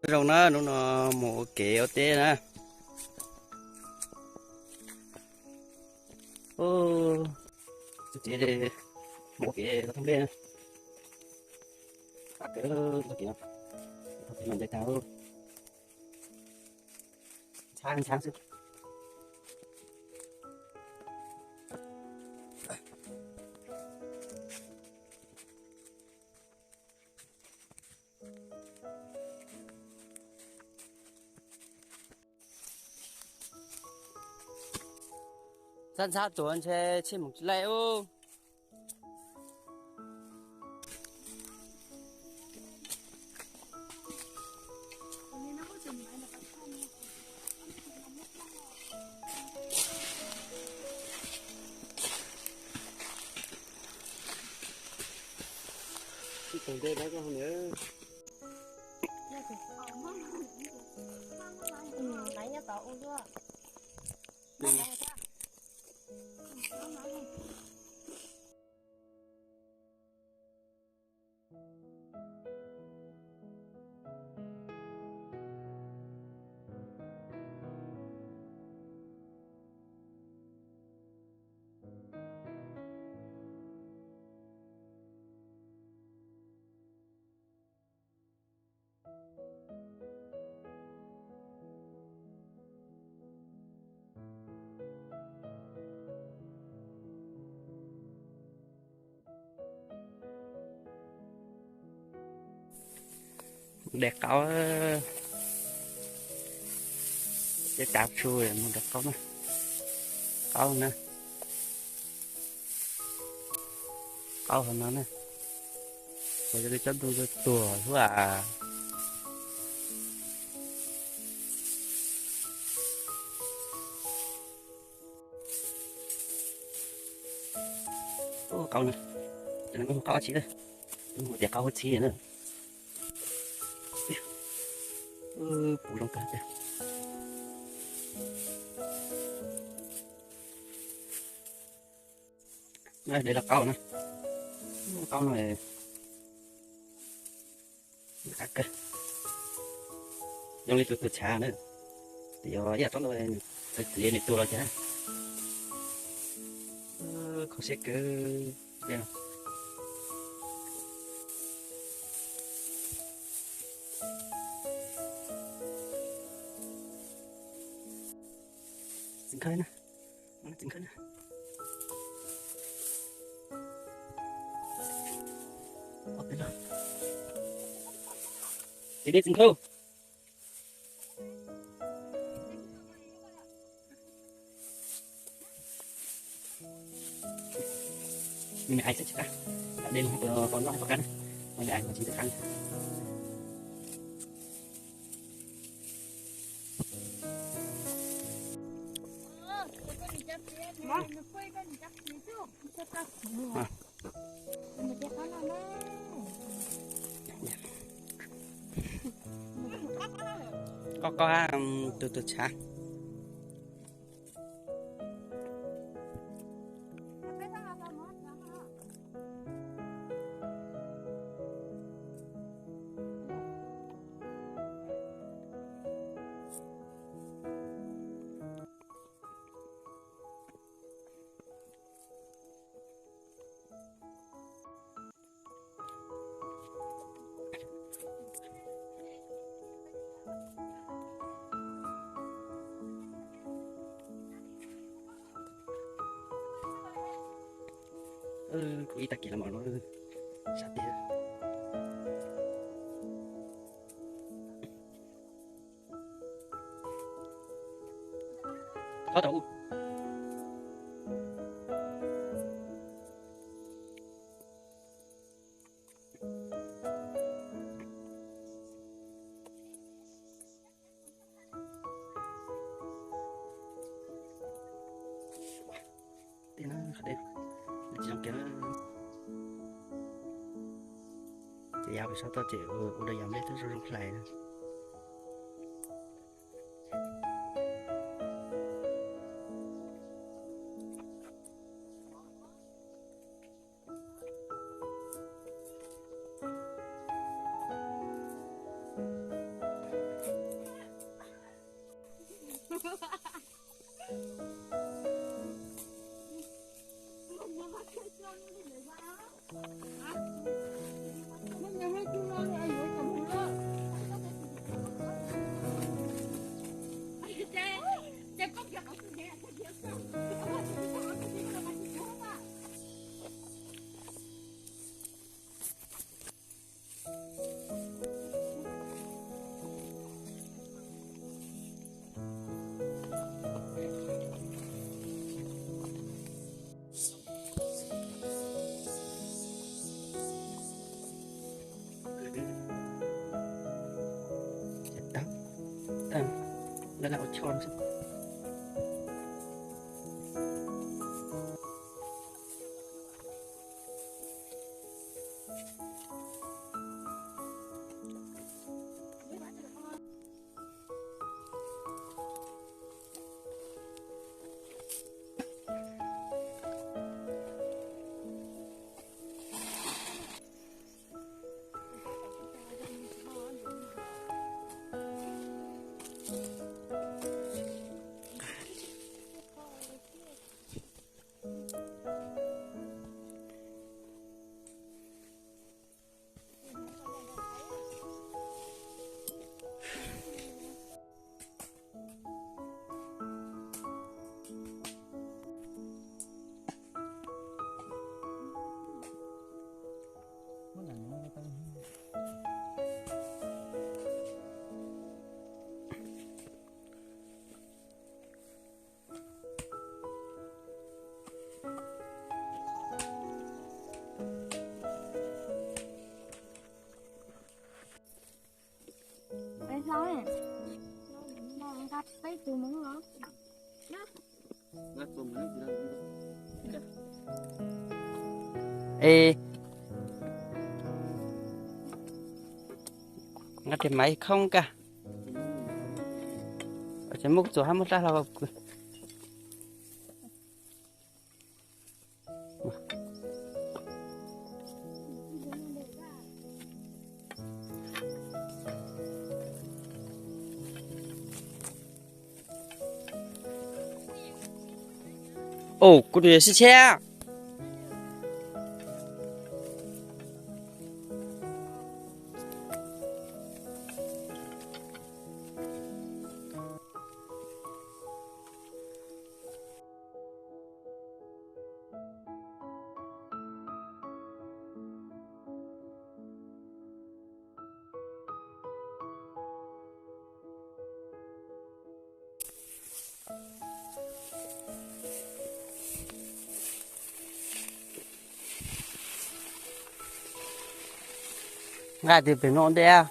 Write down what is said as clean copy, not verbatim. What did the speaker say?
rồi nó một kéo tê nè. Ô tê đây một kéo thằng bên cái kìa mình chạy tháo sáng sáng sức sẵn sàng chuẩn xe trên một lệ ô từng đây đó có nữa nãy nhá tao uống chưa? đẹp có cái cạp xuôi một đẹp có nè có hơn nó nè rồi cái chân tôi tùa thôi à ô câu nè nó không có chỉ đây một đẹp câu chi nữa phụ lông cả đây đây là câu nè câu này khác cơ dùng đi từ trà nữa thì giờ trong đây tự nhiên tôi rồi chứ có sẽ cứ đây dính khơi nè dính khơi nè ở bên đó thì đi dính khơi mình ai sẽ chắc đã đêm còn lại có cắn mình ai mà chỉ được ăn có từ trà của ý ta kia là mà nó sạch đi có đâu thì nó đẹp chỉ trong kia thì giao sao tao chịu udah giảm đấy tôi rút lại cái là tròn chứ. Tại sao ấy? Nó gắt tay từ móng nó. Ê, ngắt cái máy không cả. Ở trên mục chỗ 21 là vào. Ồ, cô đuổi xe xe. Ngã thì phải nôn đây à.